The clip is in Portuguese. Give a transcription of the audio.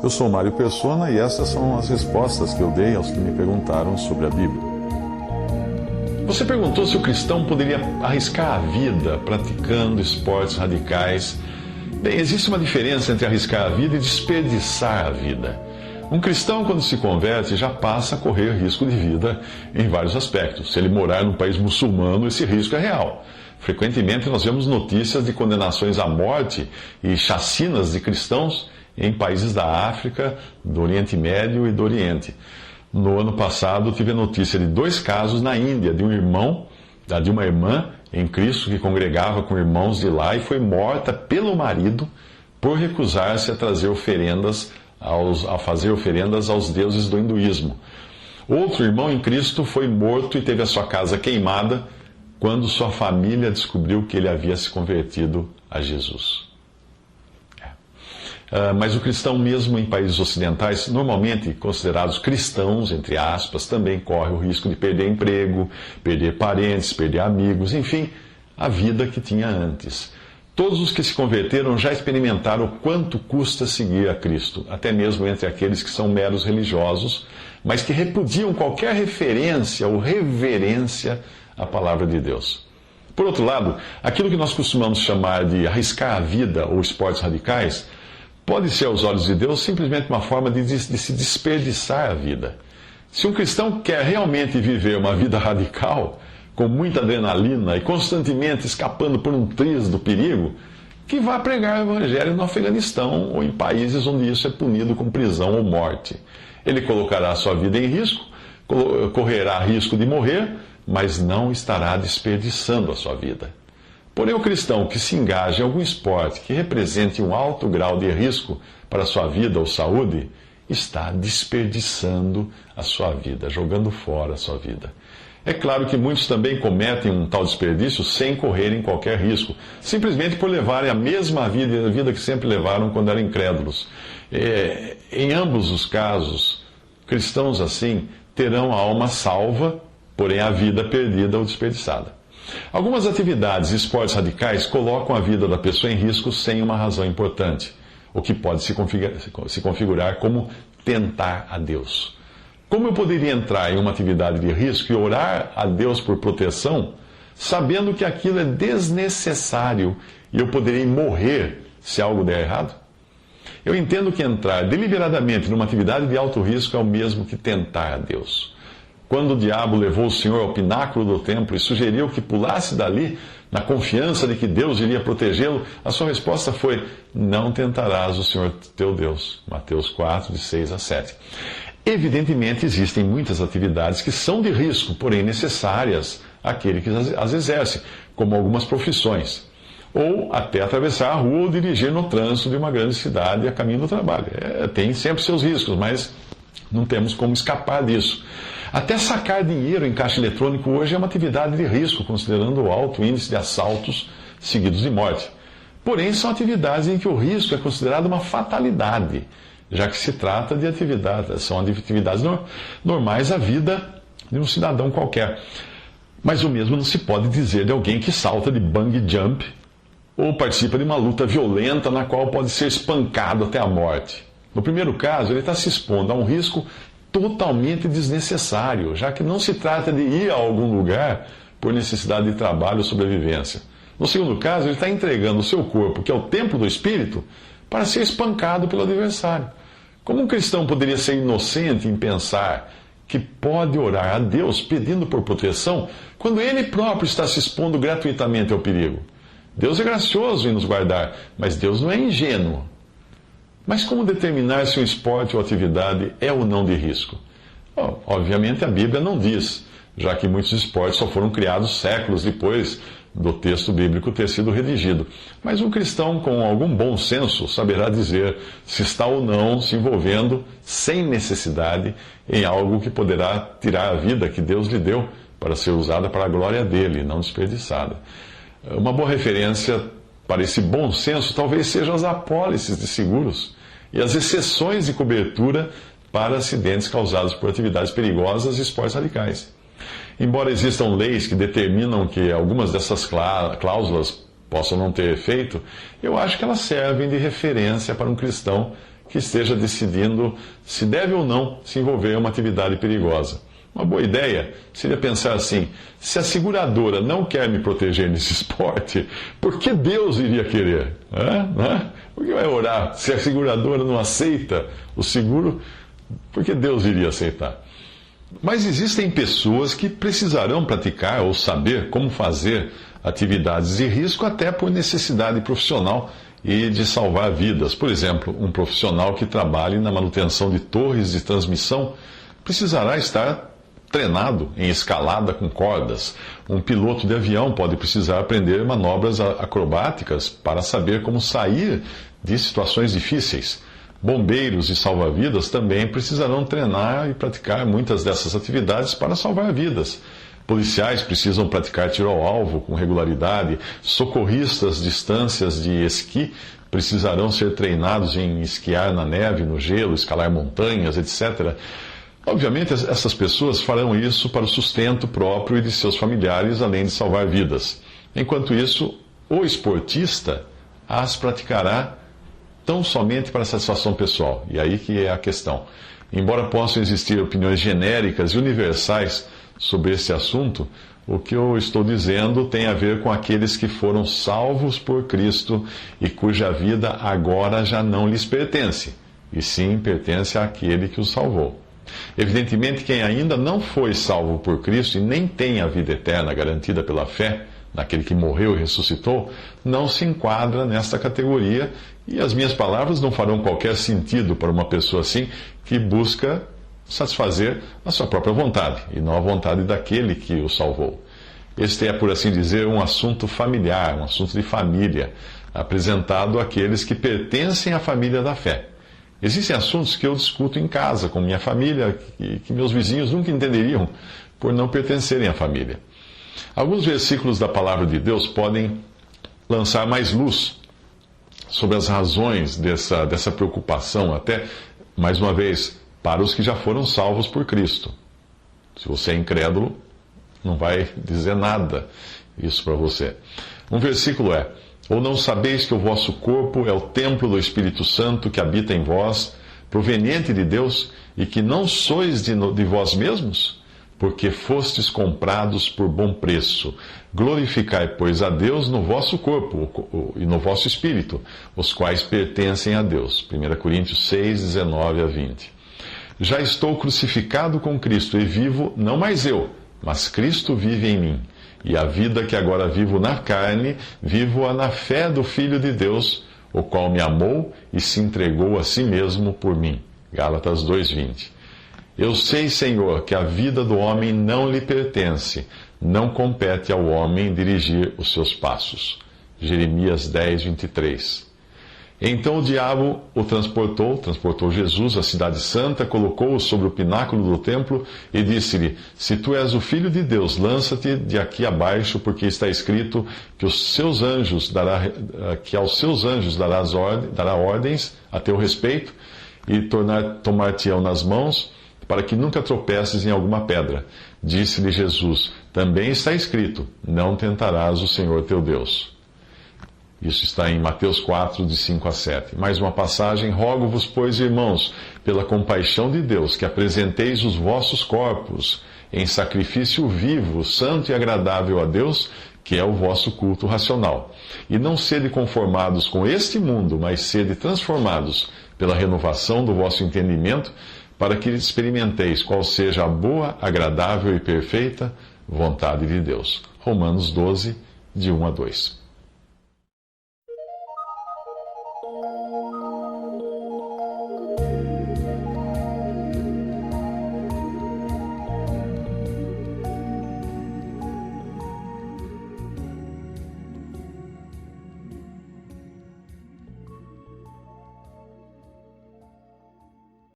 Eu sou Mário Persona e essas são as respostas que eu dei aos que me perguntaram sobre a Bíblia. Você perguntou se o cristão poderia arriscar a vida praticando esportes radicais. Bem, existe uma diferença entre arriscar a vida e desperdiçar a vida. Um cristão, quando se converte, já passa a correr risco de vida em vários aspectos. Se ele morar num país muçulmano, esse risco é real. Frequentemente nós vemos notícias de condenações à morte e chacinas de cristãos em países da África, do Oriente Médio e do Oriente. No ano passado, tive a notícia de 2 casos na Índia, de uma irmã em Cristo que congregava com irmãos de lá e foi morta pelo marido por recusar-se a fazer oferendas aos deuses do hinduísmo. Outro irmão em Cristo foi morto e teve a sua casa queimada quando sua família descobriu que ele havia se convertido a Jesus. Mas o cristão, mesmo em países ocidentais, normalmente considerados cristãos, entre aspas, também corre o risco de perder emprego, perder parentes, perder amigos, enfim, a vida que tinha antes. Todos os que se converteram já experimentaram o quanto custa seguir a Cristo, até mesmo entre aqueles que são meros religiosos, mas que repudiam qualquer referência ou reverência à palavra de Deus. Por outro lado, aquilo que nós costumamos chamar de arriscar a vida ou esportes radicais, pode ser, aos olhos de Deus, simplesmente uma forma de se desperdiçar a vida. Se um cristão quer realmente viver uma vida radical, com muita adrenalina e constantemente escapando por um triz do perigo, que vá pregar o evangelho no Afeganistão ou em países onde isso é punido com prisão ou morte. Ele colocará a sua vida em risco, correrá risco de morrer, mas não estará desperdiçando a sua vida. Porém, o cristão que se engaja em algum esporte que represente um alto grau de risco para a sua vida ou saúde, está desperdiçando a sua vida, jogando fora a sua vida. É claro que muitos também cometem um tal desperdício sem correrem qualquer risco, simplesmente por levarem a mesma vida que sempre levaram quando eram incrédulos. Em ambos os casos, cristãos assim terão a alma salva, porém a vida perdida ou desperdiçada. Algumas atividades e esportes radicais colocam a vida da pessoa em risco sem uma razão importante, o que pode se configurar como tentar a Deus. Como eu poderia entrar em uma atividade de risco e orar a Deus por proteção, sabendo que aquilo é desnecessário e eu poderia morrer se algo der errado? Eu entendo que entrar deliberadamente numa atividade de alto risco é o mesmo que tentar a Deus. Quando o diabo levou o Senhor ao pináculo do templo e sugeriu que pulasse dali, na confiança de que Deus iria protegê-lo, a sua resposta foi: não tentarás o Senhor teu Deus. Mateus 4, de 6 a 7. Evidentemente, existem muitas atividades que são de risco, porém necessárias àquele que as exerce, como algumas profissões. Ou até atravessar a rua ou dirigir no trânsito de uma grande cidade a caminho do trabalho. Tem sempre seus riscos, mas não temos como escapar disso. Até sacar dinheiro em caixa eletrônico hoje é uma atividade de risco, considerando o alto índice de assaltos seguidos de morte. Porém, são atividades em que o risco é considerado uma fatalidade, já que se trata de são atividades normais à vida de um cidadão qualquer. Mas o mesmo não se pode dizer de alguém que salta de bungee jump ou participa de uma luta violenta na qual pode ser espancado até a morte. No primeiro caso, ele está se expondo a um risco totalmente desnecessário, já que não se trata de ir a algum lugar por necessidade de trabalho ou sobrevivência. No segundo caso, ele está entregando o seu corpo, que é o templo do Espírito, para ser espancado pelo adversário. Como um cristão poderia ser inocente em pensar que pode orar a Deus pedindo por proteção, quando ele próprio está se expondo gratuitamente ao perigo? Deus é gracioso em nos guardar, mas Deus não é ingênuo. Mas como determinar se um esporte ou atividade é ou não de risco? Obviamente a Bíblia não diz, já que muitos esportes só foram criados séculos depois do texto bíblico ter sido redigido. Mas um cristão com algum bom senso saberá dizer se está ou não se envolvendo sem necessidade em algo que poderá tirar a vida que Deus lhe deu para ser usada para a glória dele, não desperdiçada. Uma boa referência para esse bom senso talvez sejam as apólices de seguros e as exceções de cobertura para acidentes causados por atividades perigosas e esportes radicais. Embora existam leis que determinam que algumas dessas cláusulas possam não ter efeito, eu acho que elas servem de referência para um cristão que esteja decidindo se deve ou não se envolver em uma atividade perigosa. Uma boa ideia seria pensar assim: se a seguradora não quer me proteger nesse esporte, por que Deus iria querer? Por que vai orar? Se a seguradora não aceita o seguro, por que Deus iria aceitar? Mas existem pessoas que precisarão praticar ou saber como fazer atividades de risco até por necessidade profissional e de salvar vidas. Por exemplo, um profissional que trabalhe na manutenção de torres de transmissão precisará estar treinado em escalada com cordas. Um piloto de avião pode precisar aprender manobras acrobáticas para saber como sair de situações difíceis. Bombeiros e salva-vidas também precisarão treinar e praticar muitas dessas atividades para salvar vidas. Policiais precisam praticar tiro ao alvo com regularidade. Socorristas de distâncias de esqui precisarão ser treinados em esquiar na neve, no gelo, escalar montanhas, etc. Obviamente, essas pessoas farão isso para o sustento próprio e de seus familiares, além de salvar vidas. Enquanto isso, o esportista as praticará tão somente para satisfação pessoal. E aí que é a questão. Embora possam existir opiniões genéricas e universais sobre esse assunto, o que eu estou dizendo tem a ver com aqueles que foram salvos por Cristo e cuja vida agora já não lhes pertence, e sim pertence àquele que os salvou. Evidentemente, quem ainda não foi salvo por Cristo e nem tem a vida eterna garantida pela fé naquele que morreu e ressuscitou, não se enquadra nesta categoria, e as minhas palavras não farão qualquer sentido para uma pessoa assim que busca satisfazer a sua própria vontade e não a vontade daquele que o salvou. Este é, por assim dizer, um assunto familiar, um assunto de família, apresentado àqueles que pertencem à família da fé. Existem assuntos que eu discuto em casa com minha família que meus vizinhos nunca entenderiam por não pertencerem à família. Alguns versículos da palavra de Deus podem lançar mais luz sobre as razões dessa preocupação, até, mais uma vez, para os que já foram salvos por Cristo. Se você é incrédulo, não vai dizer nada isso para você. Um versículo é: ou não sabeis que o vosso corpo é o templo do Espírito Santo que habita em vós, proveniente de Deus, e que não sois de vós mesmos? Porque fostes comprados por bom preço. Glorificai, pois, a Deus no vosso corpo e no vosso espírito, os quais pertencem a Deus. 1 Coríntios 6, 19 a 20. Já estou crucificado com Cristo e vivo, não mais eu, mas Cristo vive em mim. E a vida que agora vivo na carne, vivo-a na fé do Filho de Deus, o qual me amou e se entregou a si mesmo por mim. Gálatas 2:20. Eu sei, Senhor, que a vida do homem não lhe pertence, não compete ao homem dirigir os seus passos. Jeremias 10:23. Então o diabo o transportou Jesus à cidade santa, colocou-o sobre o pináculo do templo e disse-lhe: Se tu és o Filho de Deus, lança-te de aqui abaixo, porque está escrito que aos seus anjos dará ordens a teu respeito e tomar-te-ão nas mãos, para que nunca tropeces em alguma pedra. Disse-lhe Jesus: Também está escrito: Não tentarás o Senhor teu Deus. Isso está em Mateus 4, de 5 a 7. Mais uma passagem: Rogo-vos, pois, irmãos, pela compaixão de Deus, que apresenteis os vossos corpos em sacrifício vivo, santo e agradável a Deus, que é o vosso culto racional. E não sede conformados com este mundo, mas sede transformados pela renovação do vosso entendimento, para que experimenteis qual seja a boa, agradável e perfeita vontade de Deus. Romanos 12, de 1 a 2.